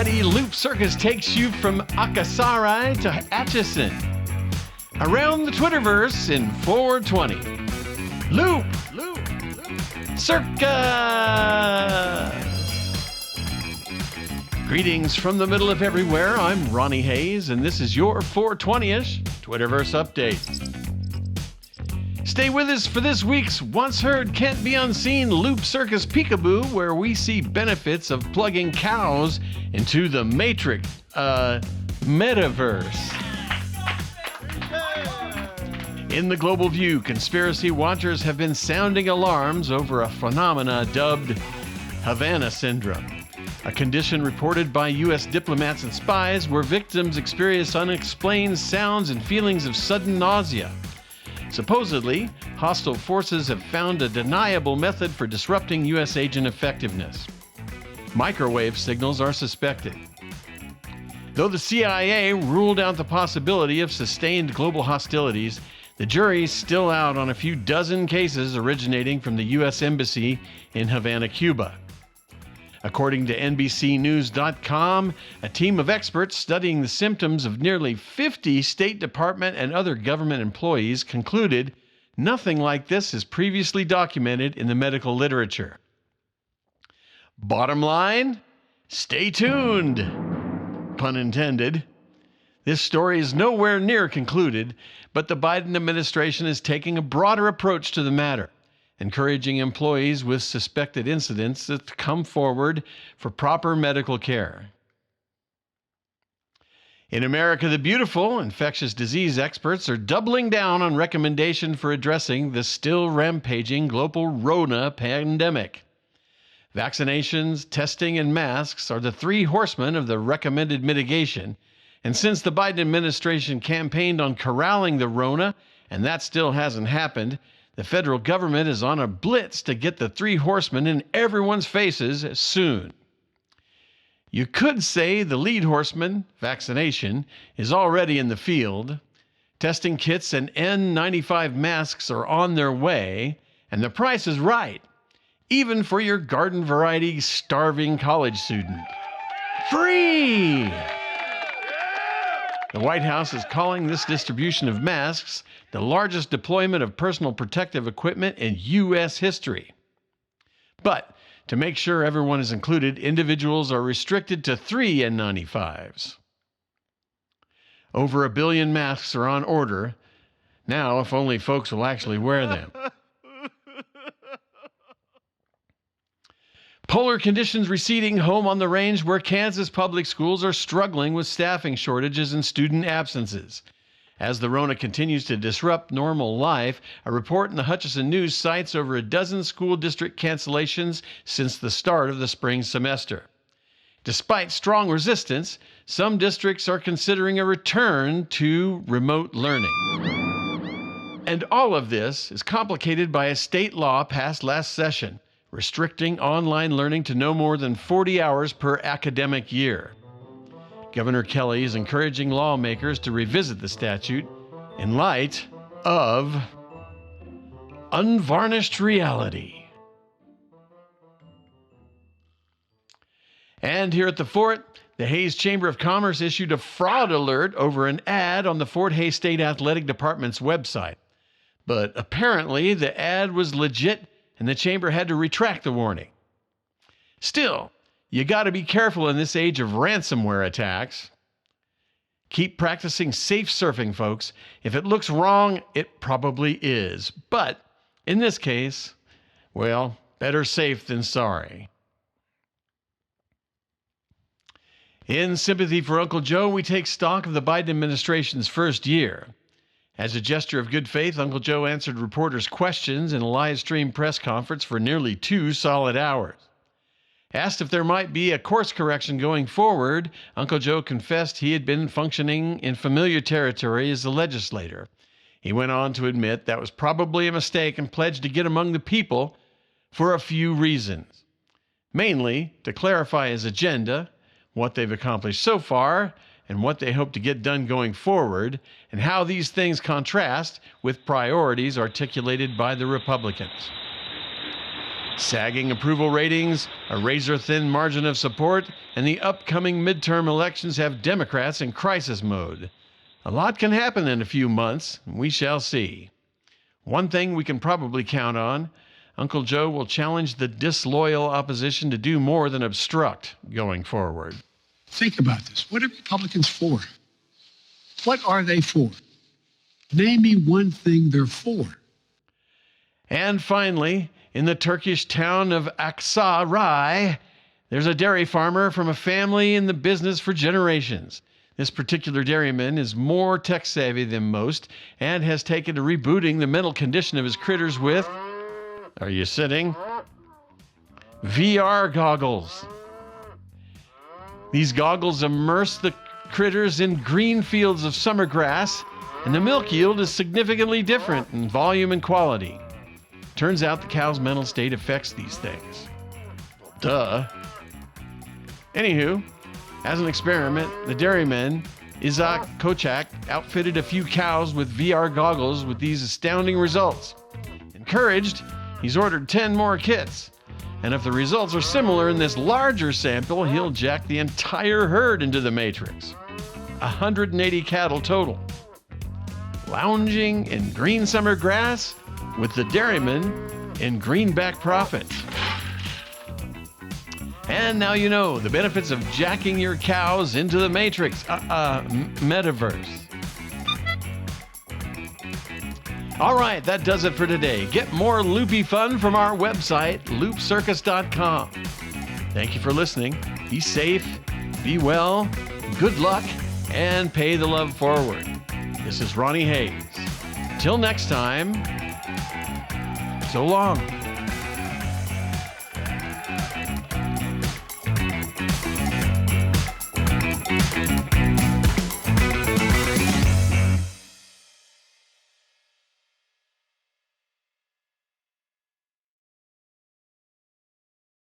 everybody. Loopcircus takes you from Akasari to Atchison. Around the Twitterverse in 420. Loop Circus! Greetings from the middle of everywhere. I'm Ronnie Hayes, and this is your 420-ish Twitterverse update. Stay with us for this week's Once Heard Can't Be Unseen Loopcircus Peekaboo, where we see benefits of plugging cows into the Matrix, metaverse. In the global view, conspiracy watchers have been sounding alarms over a phenomena dubbed Havana Syndrome, a condition reported by U.S. diplomats and spies where victims experience unexplained sounds and feelings of sudden nausea. Supposedly, hostile forces have found a deniable method for disrupting U.S. agent effectiveness. Microwave signals are suspected. Though the CIA ruled out the possibility of sustained global hostilities, the jury's still out on a few dozen cases originating from the U.S. Embassy in Havana, Cuba. According to NBCNews.com, a team of experts studying the symptoms of nearly 50 State Department and other government employees concluded nothing like this is previously documented in the medical literature. Bottom line, stay tuned, pun intended. This story is nowhere near concluded, but the Biden administration is taking a broader approach to the matter, encouraging employees with suspected incidents to come forward for proper medical care. In America the Beautiful, infectious disease experts are doubling down on recommendation for addressing the still rampaging global Rona pandemic. Vaccinations, testing, and masks are the three horsemen of the recommended mitigation, and since the Biden administration campaigned on corralling the Rona, and that still hasn't happened, the federal government is on a blitz to get the three horsemen in everyone's faces soon. You could say the lead horseman, vaccination, is already in the field. Testing kits and N95 masks are on their way, and the price is right, even for your garden variety starving college student. Free! The White House is calling this distribution of masks the largest deployment of personal protective equipment in U.S. history. But to make sure everyone is included, individuals are restricted to 3 N95s. Over 1 billion masks are on order. Now, if only folks will actually wear them. Polar conditions receding home on the range where Kansas public schools are struggling with staffing shortages and student absences. As the Rona continues to disrupt normal life, a report in the Hutchinson News cites over a dozen school district cancellations since the start of the spring semester. Despite strong resistance, some districts are considering a return to remote learning. And all of this is complicated by a state law passed last session, restricting online learning to no more than 40 hours per academic year. Governor Kelly is encouraging lawmakers to revisit the statute in light of unvarnished reality. And here at the Fort, the Hays Chamber of Commerce issued a fraud alert over an ad on the Fort Hays State Athletic Department's website. But apparently the ad was legit and the chamber had to retract the warning. Still, you got to be careful in this age of ransomware attacks. Keep practicing safe surfing, folks. If it looks wrong, it probably is. But in this case, well, better safe than sorry. In sympathy for Uncle Joe, we take stock of the Biden administration's first year. As a gesture of good faith, Uncle Joe answered reporters' questions in a live-stream press conference for nearly 2 solid hours. Asked if there might be a course correction going forward, Uncle Joe confessed he had been functioning in familiar territory as a legislator. He went on to admit that was probably a mistake and pledged to get among the people for a few reasons. Mainly to clarify his agenda, what they've accomplished so far, and what they hope to get done going forward, and how these things contrast with priorities articulated by the Republicans. Sagging approval ratings, a razor-thin margin of support, and the upcoming midterm elections have Democrats in crisis mode. A lot can happen in a few months. We shall see. One thing we can probably count on, Uncle Joe will challenge the disloyal opposition to do more than obstruct going forward. Think about this. What are Republicans for? What are they for? Name me one thing they're for. And finally, in the Turkish town of Aksaray, there's a dairy farmer from a family in the business for generations. This particular dairyman is more tech-savvy than most and has taken to rebooting the mental condition of his critters with, are you sitting? VR goggles. These goggles immerse the critters in green fields of summer grass, and the milk yield is significantly different in volume and quality. Turns out the cow's mental state affects these things. Duh. Anywho, as an experiment, the dairyman, Isaac Kochak, outfitted a few cows with VR goggles with these astounding results. Encouraged, he's ordered 10 more kits. And if the results are similar in this larger sample, he'll jack the entire herd into the matrix. 180 cattle total. Lounging in green summer grass with the dairyman in greenback profits. And now you know the benefits of jacking your cows into the matrix, metaverse. All right, that does it for today. Get more loopy fun from our website, loopcircus.com. Thank you for listening. Be safe, be well, good luck, and pay the love forward. This is Ronnie Hayes. Till next time, so long.